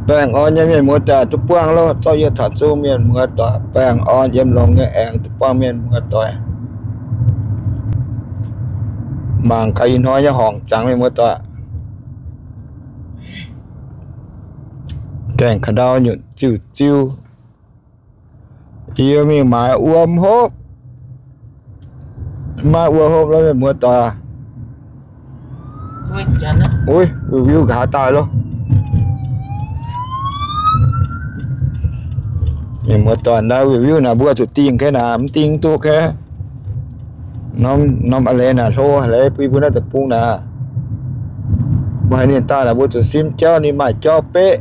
bang on yang mua ta tu puang lo cho ye thật su miền mua ta bang on yếm lòng nghe anh tu puang miền mua ta mang cái nói như hòn trắng miền mua ta kèn khá đau nhụn chiu chiu yêu miền mái uôm hốp mai uôm hốp lo miền mua ta ui review cả tài luôn nhưng mà toàn đã review là bữa tụi tiền cái nào tiền tu cái nó mà lên là thôi lấy quý bữa đó tập trung là bài này ta là bữa tụi sim cho ni mà cho pe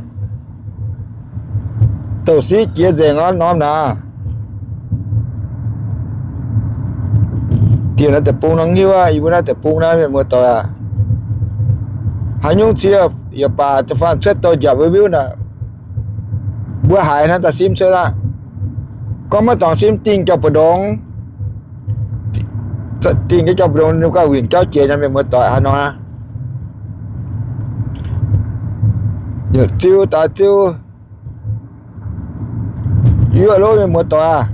tàu xí kia dễ ngon nó nè tiền nó tập trung nó nhiều à bữa đó tập trung đó mình mua tàu à hai nhung chia giờ bà tập phan chết tôi giả review nè bữa hải nó ta sim chơi ra có mấy toàn sim tiền cho bờ đón tiền cái cho bờ đón nếu có quyền cho chia cho mình mới tội hà nó giờ chiêu ta chiêu yêu lối mình mới tội à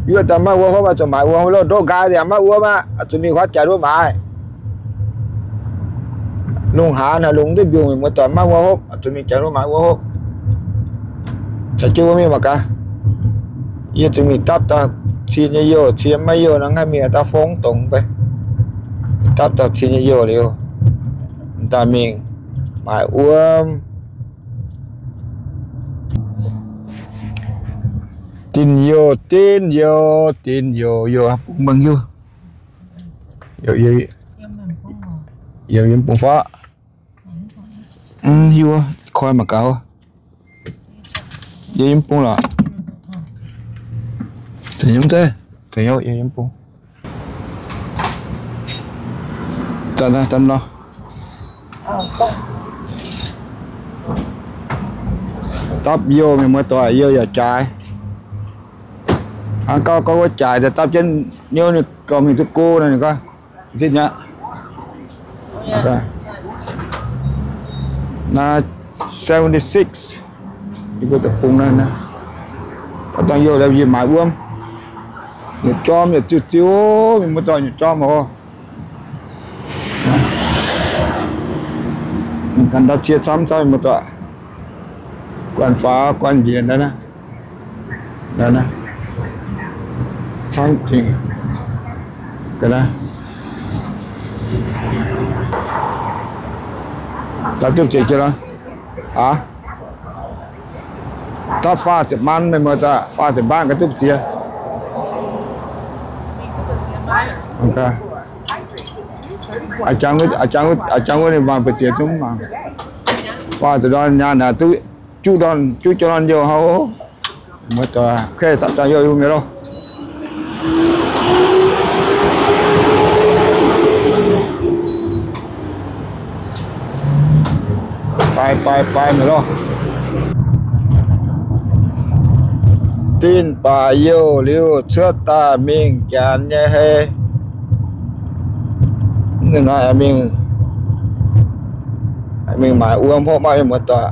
yêu ta mà uống không mà cho mày uống lối đôi gái thì mà uống mà tụi mình phát trả đôi mày lùng hà là lùng tới biểu mình mới tội mà uống không tụi mình trả đôi mày uống không chả chưa mi mà cả, giờ chúng mình tap ta chia nhiều, chia mấy nhiều nó ngay mình ta phóng tổng vậy, tap ta chia nhiều liu, ta mình mãi uống, tin nhiều, cũng bằng nhiêu, nhiều bùng phá, nhiều coi mà cao. Giờ yếm bông là thì yếm thế thì nhau yếm bông chân nó tóc vô mình mới tỏi vô giờ trái có cái trái thì tóc trên như này còn mình cái cô này coi xin nhá okay. Là 76 cái tập trung này nè, tao vô làm gì mãi uống, một cho mình chiếu mình mới cho một cho mà, mình cần đã chia sắm cho một tọa, quan phá quan diện đó nè, sáng thì cái đó, tao tiếp chỉ chưa đó, à? Ta phaจะมันไม่หมดอ่ะฟาจะบ้านก็ทุกเสียโอเคอาจารย์ในบ้านไปเสียจุ้มมาฟาจะโดนงานน่ะตู้จู้จอนโยเขาหมดอ่ะแค่ตัดใจโยอยู่ไม่รอไปไม่รอtin bà yêu liu trước ta mình chán nhé he người nói mình mãi uống hôm mai một tọa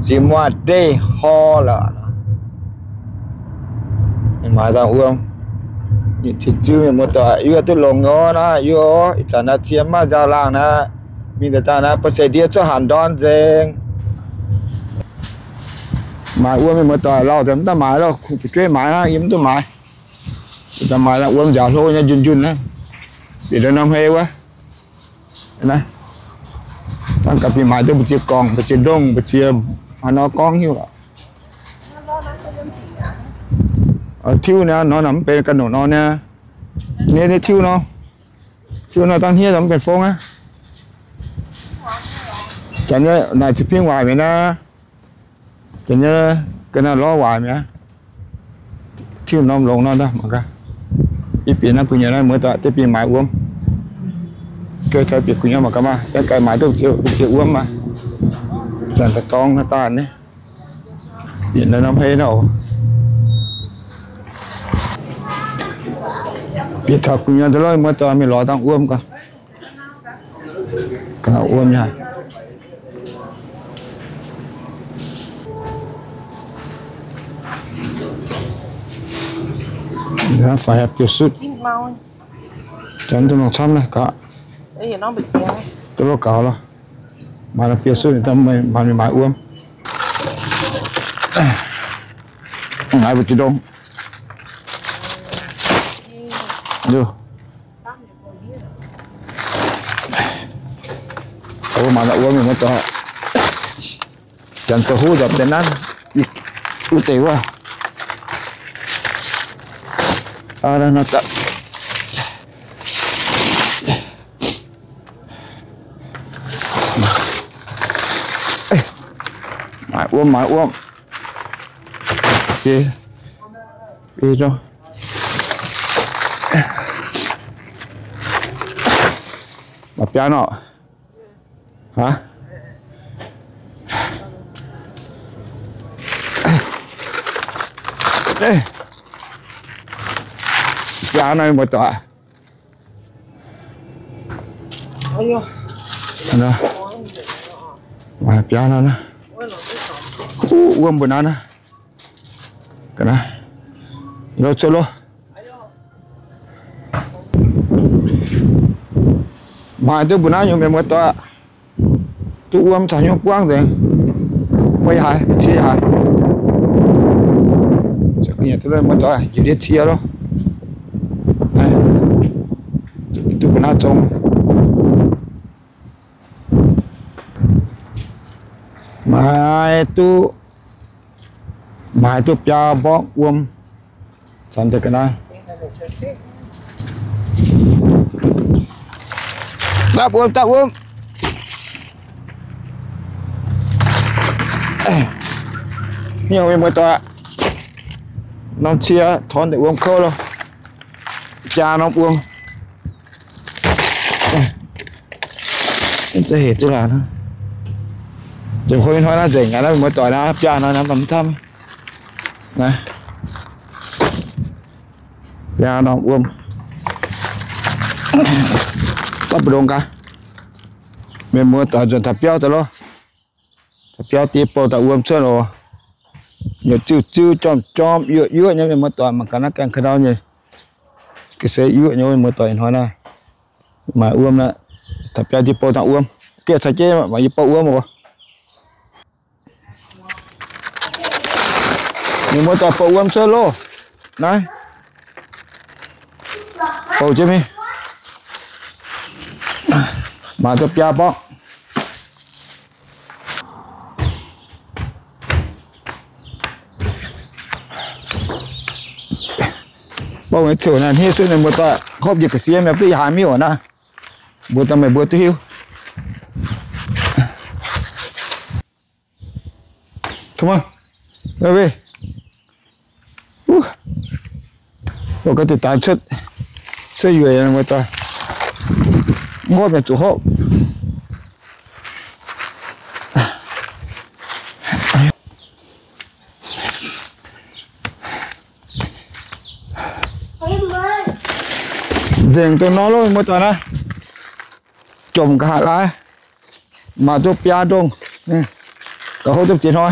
chỉ một đây ho là mình mãi ra uống thì chưa mình một tọa yêu tôi lồng ngó na yêu chẳng là chiếm mà ra làng na mình để ta na bớt sẽ đi cho hàn đón deng mãi uống mình một tỏi lâu thì ta mãi đâu cái mãi nó yếm tôi mãi ta mãi là uống giả thôi nha dun á thì nó nằm heo quá này đang cặp thì mãi tôi một chiếc con một chiếc đông một chiếc nó con như vậy thiêu nè nó nằm bên căn nó nè nghe thiêu nó tăng hiên nằm bên phong á chẳng như này thì phía ngoài mình nè cho nên cái nào lo hoài mẹ thiếu nông lồng nó đó mà cả ít tiền nó cũng như này mới tại tiếp tiền máy uống chơi chơi việc của nhau mà các bạn cái máy tôi chịu uống mà dàn thật con nó tàn đấy tiền nó hay đâu việc thật của nhau tôi mới tại mình lo tăng uống cả uống nha nó phải biểu sút chẳng tôi một trăm này cả đây nó bị chén tôi lo cả lo mà nó biểu sút thì tao mình买 uống ai bị đông được mà đã uống mình mới cho chẳng cho hú dập đến ăn u tệ quá à đây nó tập mãi uống đi đi rồi mà piano hả đây piano này một tọa nè mà piano nè uống bữa nè cái này rồi solo mà tôi bữa nay nhiều một tọa tôi uống chả nhóc quang rồi quay hài chia hài chắc nhà tôi lên một tọa chỉ biết chia đó này tôi bữa nay trông mai tôi pia bó uống chẳng được cái này tap uống nhiều người mới tọa nó chia thon để uống khô luôn cha nó uốngจะเห็นจุฬานะเดี๋ยวคนnói nó rảnh cái nó mới tỏi nó cha nó bấm thăm này cha nó uống tập đông cả mình mua tỏi rồi thập béo tỏi lo thập béo tiếp bao tỏi uống chơi rồi nhiều chữ chom ưa nhưng mình mua tỏi mà cái nó càng khơi đau nhỉ cái xe ưa nhưng mình mua tỏi nói là mà uống là thập béo tiếp bao tỏi uống kia sai chế mà tiếp bao uống mà mình mua tỏi bao uống chơi lo này bao chứ mi mà tôi pia bó bao nhiêu chỗ này hết sự này một tạ hộp gì cái xe em tới 20 hả na bữa tao mày bữa tôi hiu come on go về rồi cái từ tài chất chơi về một tạ ngồi về chỗ hộp dành tôi nói luôn một tuần á trồng cả lá mà tôi pia đông cả hộp tôi chỉ thôi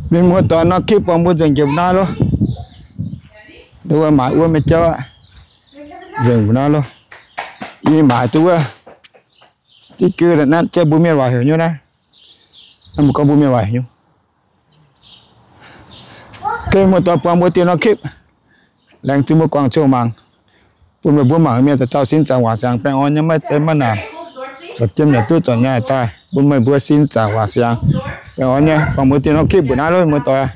bên một tuần nó kíp vào một dành chụp na luôn tôi mãi uống mệt cho dừng của nó luôn đi mãi tôi sticker là nó chơi bún miên vào hiểu như này một con bún miên vào hiểu cái một tòa quang một tiền nó kíp đang từ một quang châu màng bún màng miên tao xin chào hòa sang bên on nhưng mà chơi mà nào chặt chém nhà tôi chọn nhà ta bún mày bữa xin chào hòa sang bên on nhá quang một tiền nó kíp bữa nay luôn một tòa